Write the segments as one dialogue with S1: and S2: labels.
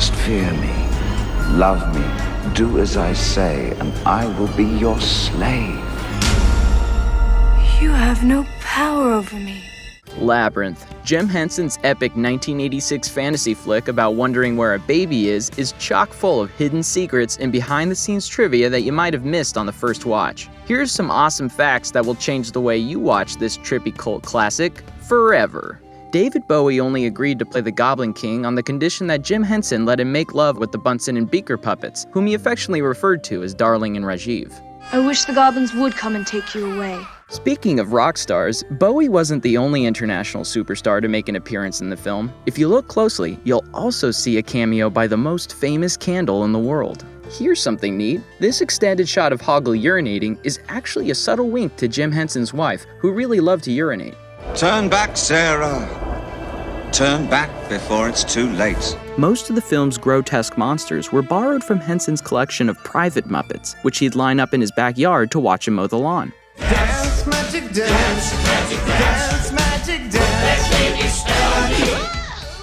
S1: just fear me, love me, do as I say, and I will be your slave.
S2: You have no power over me.
S3: Labyrinth, Jim Henson's epic 1986 fantasy flick about wondering where a baby is chock full of hidden secrets and behind-the-scenes trivia that you might have missed on the first watch. Here's some awesome facts that will change the way you watch this trippy cult classic forever. David Bowie only agreed to play the Goblin King on the condition that Jim Henson let him make love with the Bunsen and Beaker puppets, whom he affectionately referred to as Darling and Rajiv.
S2: I wish the goblins would come and take you away.
S3: Speaking of rock stars, Bowie wasn't the only international superstar to make an appearance in the film. If you look closely, you'll also see a cameo by the most famous candle in the world. Here's something neat. This extended shot of Hoggle urinating is actually a subtle wink to Jim Henson's wife, who really loved to urinate.
S1: Turn back, Sarah. Turn back before it's too late.
S3: Most of the film's grotesque monsters were borrowed from Henson's collection of private Muppets, which he'd line up in his backyard to watch him mow the lawn.
S4: Dance, magic dance, dance, magic dance.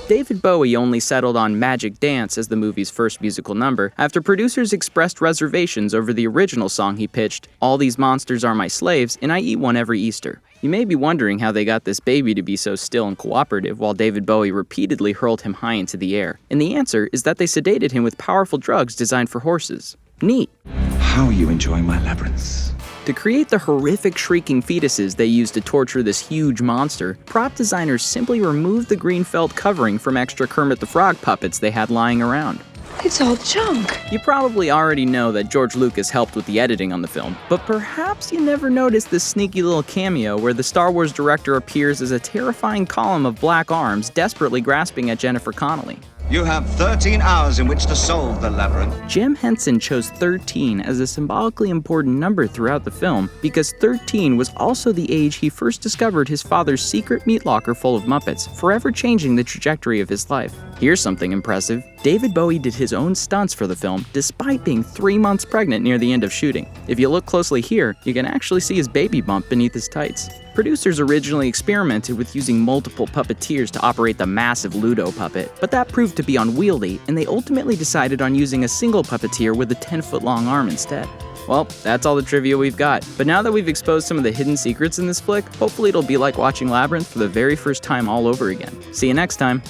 S3: David Bowie only settled on Magic Dance as the movie's first musical number after producers expressed reservations over the original song he pitched, All These Monsters Are My Slaves, and I Eat One Every Easter. You may be wondering how they got this baby to be so still and cooperative while David Bowie repeatedly hurled him high into the air. And the answer is that they sedated him with powerful drugs designed for horses. Neat.
S1: How you enjoy my labyrinths.
S3: To create the horrific shrieking fetuses they used to torture this huge monster, prop designers simply removed the green felt covering from extra Kermit the Frog puppets they had lying around.
S2: It's all junk.
S3: You probably already know that George Lucas helped with the editing on the film, but perhaps you never noticed this sneaky little cameo where the Star Wars director appears as a terrifying column of black arms desperately grasping at Jennifer Connelly.
S1: You have 13 hours in which to solve the labyrinth.
S3: Jim Henson chose 13 as a symbolically important number throughout the film because 13 was also the age he first discovered his father's secret meat locker full of Muppets, forever changing the trajectory of his life. Here's something impressive. David Bowie did his own stunts for the film despite being 3 months pregnant near the end of shooting. If you look closely here, you can actually see his baby bump beneath his tights. Producers originally experimented with using multiple puppeteers to operate the massive Ludo puppet, but that proved to be unwieldy, and they ultimately decided on using a single puppeteer with a 10-foot-long arm instead. Well, that's all the trivia we've got, but now that we've exposed some of the hidden secrets in this flick, hopefully it'll be like watching Labyrinth for the very first time all over again. See you next time!